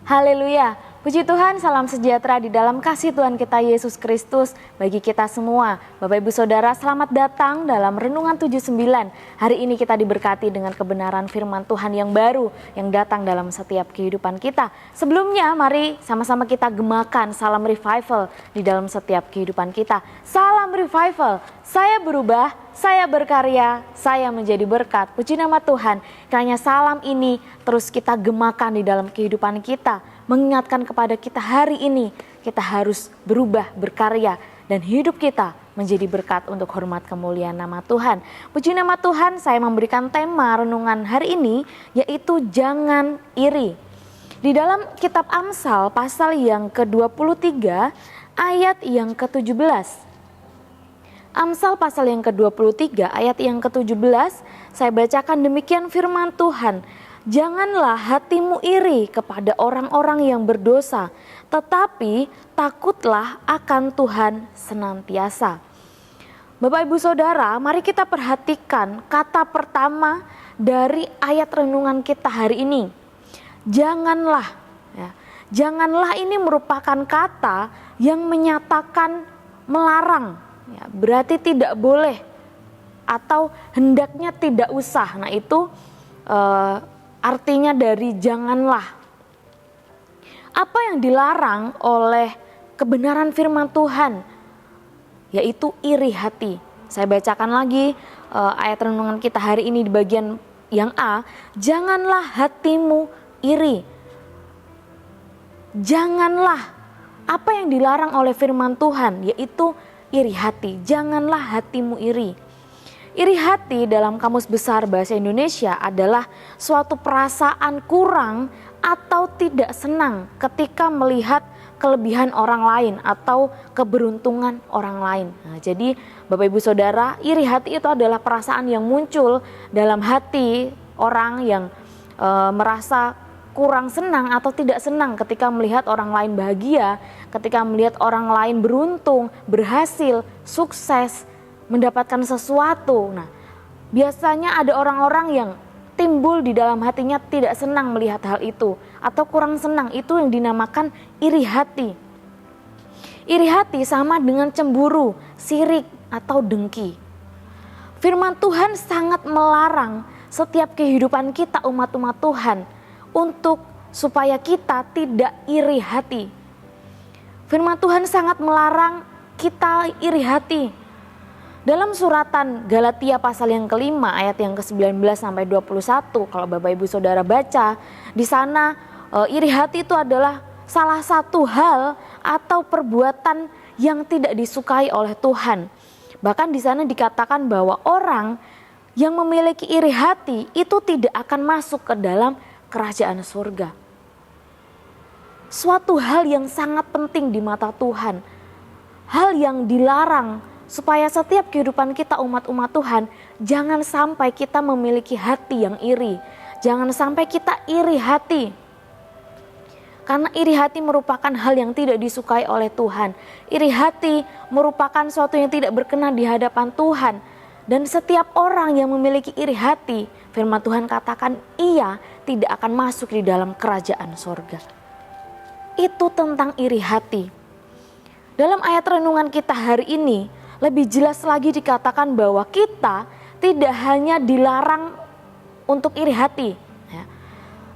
Haleluya, puji Tuhan, salam sejahtera di dalam kasih Tuhan kita Yesus Kristus bagi kita semua. Bapak Ibu Saudara, selamat datang dalam Renungan 79. Hari ini kita diberkati dengan kebenaran firman Tuhan yang baru yang datang dalam setiap kehidupan kita. Sebelumnya mari sama-sama kita gemakan salam revival di dalam setiap kehidupan kita. Salam revival, saya berubah, saya berkarya, saya menjadi berkat. Puji nama Tuhan, kiranya salam ini terus kita gemakan di dalam kehidupan kita. Mengingatkan kepada kita hari ini, kita harus berubah, berkarya, dan hidup kita menjadi berkat untuk hormat kemuliaan nama Tuhan. Puji nama Tuhan, saya memberikan tema renungan hari ini, yaitu jangan iri. Di dalam kitab Amsal pasal yang ke-23 ayat yang ke-17. Amsal pasal yang ke-23 ayat yang ke-17, saya bacakan demikian firman Tuhan. Janganlah hatimu iri kepada orang-orang yang berdosa, tetapi takutlah akan Tuhan senantiasa. Bapak Ibu Saudara, mari kita perhatikan kata pertama dari ayat renungan kita hari ini. Janganlah, ya. Janganlah ini merupakan kata yang menyatakan melarang. Ya, berarti tidak boleh atau hendaknya tidak usah. Nah itu artinya dari janganlah. Apa yang dilarang oleh kebenaran firman Tuhan? Yaitu iri hati. Saya bacakan lagi ayat renungan kita hari ini di bagian yang A. Janganlah hatimu iri. Janganlah. Apa yang dilarang oleh firman Tuhan? Yaitu iri hati, janganlah hatimu iri. Iri hati dalam Kamus Besar Bahasa Indonesia adalah suatu perasaan kurang atau tidak senang ketika melihat kelebihan orang lain atau keberuntungan orang lain. Nah, jadi Bapak Ibu Saudara, iri hati itu adalah perasaan yang muncul dalam hati orang yang merasa kurang senang atau tidak senang ketika melihat orang lain bahagia, ketika melihat orang lain beruntung, berhasil, sukses, mendapatkan sesuatu. Nah, biasanya ada orang-orang yang timbul di dalam hatinya tidak senang melihat hal itu atau kurang senang, itu yang dinamakan iri hati. Iri hati sama dengan cemburu, sirik atau dengki. Firman Tuhan sangat melarang setiap kehidupan kita umat-umat Tuhan untuk supaya kita tidak iri hati. Firman Tuhan sangat melarang kita iri hati. Dalam suratan Galatia pasal yang kelima ayat yang ke-19 sampai 21, kalau Bapak Ibu Saudara baca, di sana iri hati itu adalah salah satu hal atau perbuatan yang tidak disukai oleh Tuhan. Bahkan di sana dikatakan bahwa orang yang memiliki iri hati itu tidak akan masuk ke dalam kerajaan surga. Suatu hal yang sangat penting di mata Tuhan. Hal yang dilarang supaya setiap kehidupan kita umat-umat Tuhan, jangan sampai kita memiliki hati yang iri. Jangan sampai kita iri hati. Karena iri hati merupakan hal yang tidak disukai oleh Tuhan. Iri hati merupakan sesuatu yang tidak berkenan di hadapan Tuhan. Dan setiap orang yang memiliki iri hati, firman Tuhan katakan ia tidak akan masuk di dalam kerajaan sorga. Itu tentang iri hati. Dalam ayat renungan kita hari ini, lebih jelas lagi dikatakan bahwa kita tidak hanya dilarang untuk iri hati, ya,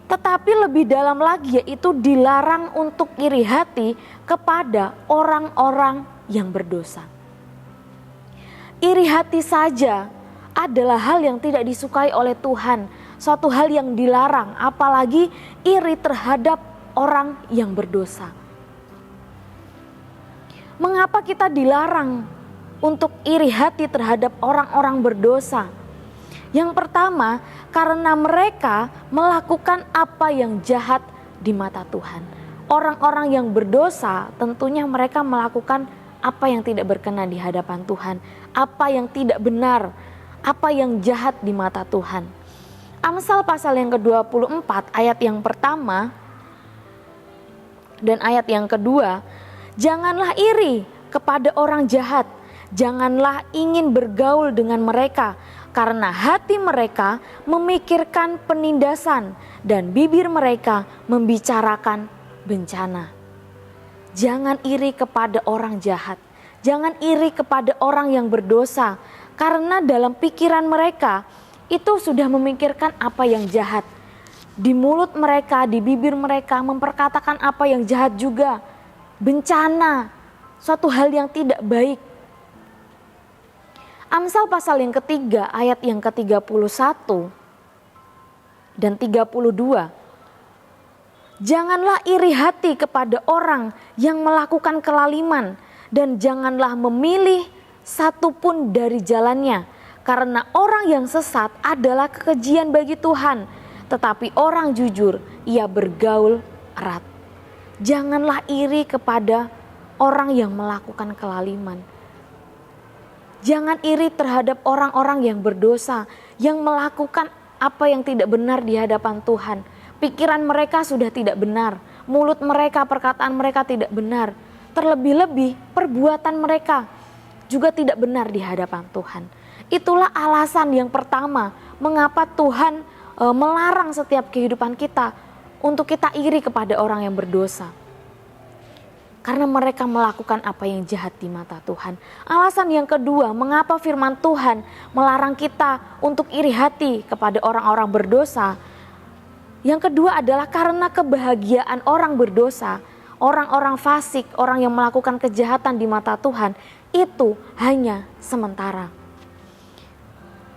tetapi lebih dalam lagi yaitu dilarang untuk iri hati kepada orang-orang yang berdosa. Iri hati saja adalah hal yang tidak disukai oleh Tuhan, suatu hal yang dilarang, apalagi iri terhadap orang yang berdosa. Mengapa kita dilarang untuk iri hati terhadap orang-orang berdosa? Yang pertama, karena mereka melakukan apa yang jahat di mata Tuhan. Orang-orang yang berdosa tentunya mereka melakukan apa yang tidak berkenan di hadapan Tuhan, apa yang tidak benar, apa yang jahat di mata Tuhan. Amsal pasal yang ke-24 ayat yang pertama dan ayat yang kedua, janganlah iri kepada orang jahat, janganlah ingin bergaul dengan mereka, karena hati mereka memikirkan penindasan dan bibir mereka membicarakan bencana. Jangan iri kepada orang jahat. Jangan iri kepada orang yang berdosa. Karena dalam pikiran mereka itu sudah memikirkan apa yang jahat. Di mulut mereka, di bibir mereka memperkatakan apa yang jahat juga. Bencana, suatu hal yang tidak baik. Amsal pasal yang ketiga ayat yang ke-31 dan 32. Janganlah iri hati kepada orang yang melakukan kelaliman dan janganlah memilih satupun dari jalannya. Karena orang yang sesat adalah kekejian bagi Tuhan, tetapi orang jujur ia bergaul erat. Janganlah iri kepada orang yang melakukan kelaliman. Jangan iri terhadap orang-orang yang berdosa, yang melakukan apa yang tidak benar di hadapan Tuhan. Pikiran mereka sudah tidak benar, mulut mereka, perkataan mereka tidak benar. Terlebih-lebih perbuatan mereka juga tidak benar di hadapan Tuhan. Itulah alasan yang pertama mengapa Tuhan melarang setiap kehidupan kita untuk kita iri kepada orang yang berdosa. Karena mereka melakukan apa yang jahat di mata Tuhan. Alasan yang kedua, mengapa firman Tuhan melarang kita untuk iri hati kepada orang-orang berdosa. Yang kedua adalah karena kebahagiaan orang berdosa, orang-orang fasik, orang yang melakukan kejahatan di mata Tuhan, itu hanya sementara.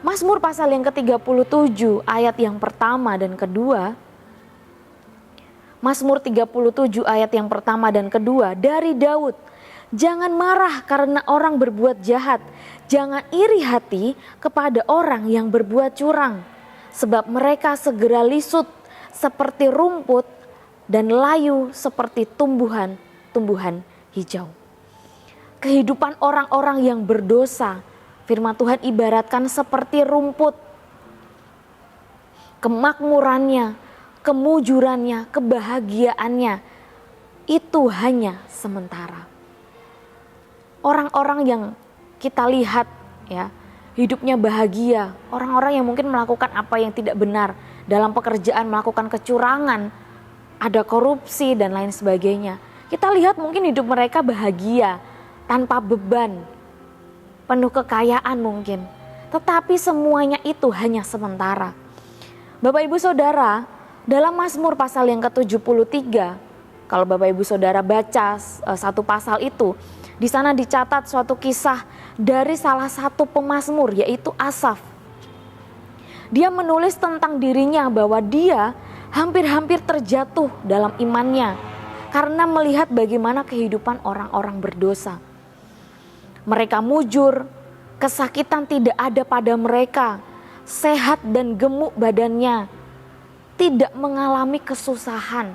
Mazmur pasal yang ke-37 ayat yang pertama dan kedua. Mazmur 37 ayat yang pertama dan kedua dari Daud. Jangan marah karena orang berbuat jahat. Jangan iri hati kepada orang yang berbuat curang. Sebab mereka segera lisut seperti rumput dan layu seperti tumbuhan hijau. Kehidupan orang-orang yang berdosa, firman Tuhan ibaratkan seperti rumput. Kemakmurannya, kemujurannya, kebahagiaannya itu hanya sementara. Orang-orang yang kita lihat ya, hidupnya bahagia, orang-orang yang mungkin melakukan apa yang tidak benar dalam pekerjaan, melakukan kecurangan, ada korupsi dan lain sebagainya. Kita lihat mungkin hidup mereka bahagia, tanpa beban, penuh kekayaan mungkin. Tetapi semuanya itu hanya sementara. Bapak Ibu Saudara, dalam Mazmur pasal yang ke-73, kalau Bapak Ibu Saudara baca satu pasal itu, di sana dicatat suatu kisah dari salah satu pemazmur, yaitu Asaf. Dia menulis tentang dirinya bahwa dia hampir-hampir terjatuh dalam imannya karena melihat bagaimana kehidupan orang-orang berdosa. Mereka mujur, kesakitan tidak ada pada mereka, sehat dan gemuk badannya, tidak mengalami kesusahan.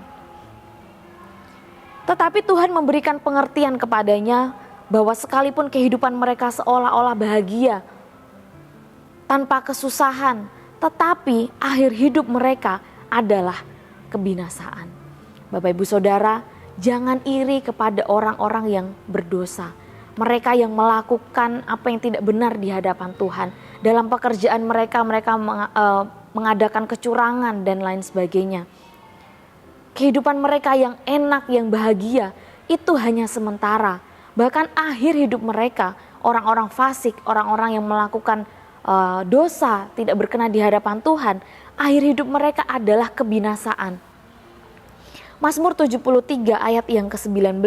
Tetapi Tuhan memberikan pengertian kepadanya bahwa sekalipun kehidupan mereka seolah-olah bahagia, tanpa kesusahan, tetapi akhir hidup mereka adalah kebinasaan. Bapak Ibu Saudara, jangan iri kepada orang-orang yang berdosa. Mereka yang melakukan apa yang tidak benar di hadapan Tuhan. Dalam pekerjaan mereka mengadakan kecurangan dan lain sebagainya. Kehidupan mereka yang enak, yang bahagia, itu hanya sementara. Bahkan akhir hidup mereka, orang-orang fasik, orang-orang yang melakukan dosa, tidak berkenan di hadapan Tuhan, akhir hidup mereka adalah kebinasaan. Mazmur 73 ayat yang ke-19.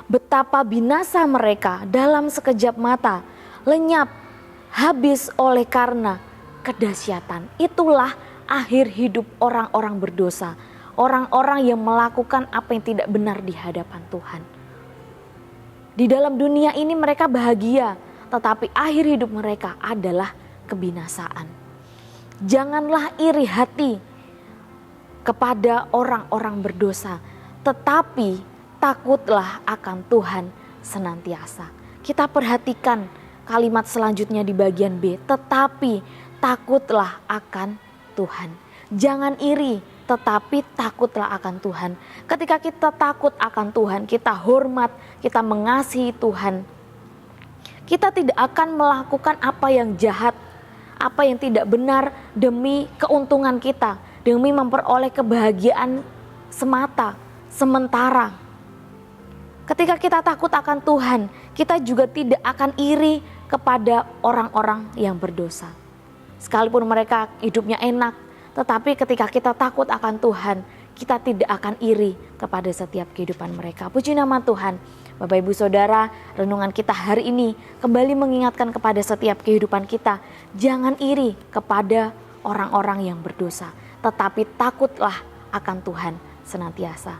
Betapa binasa mereka dalam sekejap mata, lenyap, habis oleh karena kedahsyatan. Itulah akhir hidup orang-orang berdosa, orang-orang yang melakukan apa yang tidak benar di hadapan Tuhan. Di dalam dunia ini mereka bahagia, tetapi akhir hidup mereka adalah kebinasaan. Janganlah iri hati kepada orang-orang berdosa, tetapi takutlah akan Tuhan senantiasa. Kita perhatikan kalimat selanjutnya di bagian B, tetapi takutlah akan Tuhan. Jangan iri, tetapi takutlah akan Tuhan. Ketika kita takut akan Tuhan, kita hormat, kita mengasihi Tuhan, kita tidak akan melakukan apa yang jahat, apa yang tidak benar demi keuntungan kita, demi memperoleh kebahagiaan semata. sementara. Ketika kita takut akan Tuhan, kita juga tidak akan iri kepada orang-orang yang berdosa. Sekalipun mereka hidupnya enak, tetapi ketika kita takut akan Tuhan, kita tidak akan iri kepada setiap kehidupan mereka. Puji nama Tuhan. Bapak Ibu Saudara, renungan kita hari ini kembali mengingatkan kepada setiap kehidupan kita, jangan iri kepada orang-orang yang berdosa, tetapi takutlah akan Tuhan senantiasa.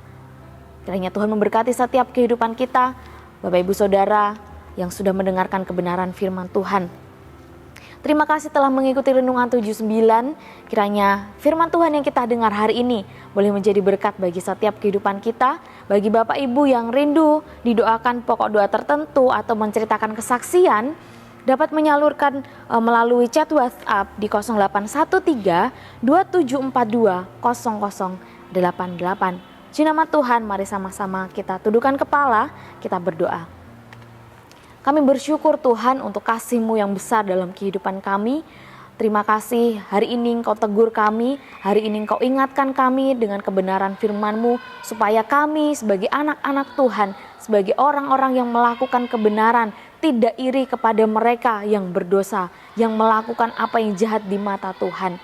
Kiranya Tuhan memberkati setiap kehidupan kita, Bapak Ibu Saudara yang sudah mendengarkan kebenaran firman Tuhan. Terima kasih telah mengikuti Renungan 79. Kiranya firman Tuhan yang kita dengar hari ini boleh menjadi berkat bagi setiap kehidupan kita. Bagi Bapak Ibu yang rindu didoakan pokok doa tertentu atau menceritakan kesaksian, dapat menyalurkan melalui chat WhatsApp di 0813 2742 0088. Puji nama Tuhan, mari sama-sama kita tundukkan kepala, kita berdoa. Kami bersyukur Tuhan untuk kasih-Mu yang besar dalam kehidupan kami. Terima kasih hari ini Engkau tegur kami, hari ini Engkau ingatkan kami dengan kebenaran firman-Mu, supaya kami sebagai anak-anak Tuhan, sebagai orang-orang yang melakukan kebenaran, tidak iri kepada mereka yang berdosa, yang melakukan apa yang jahat di mata Tuhan.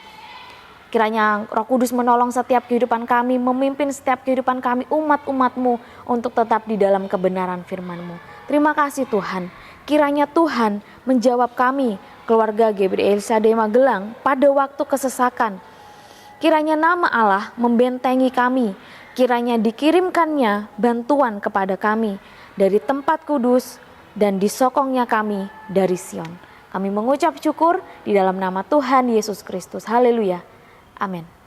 Kiranya Roh Kudus menolong setiap kehidupan kami, memimpin setiap kehidupan kami, umat-umat-Mu untuk tetap di dalam kebenaran firman-Mu. Terima kasih Tuhan, kiranya Tuhan menjawab kami, keluarga GBD Elshadai Magelang pada waktu kesesakan. Kiranya nama Allah membentengi kami, kiranya dikirimkannya bantuan kepada kami dari tempat kudus dan disokongnya kami dari Sion. Kami mengucap syukur di dalam nama Tuhan Yesus Kristus. Haleluya. Amin.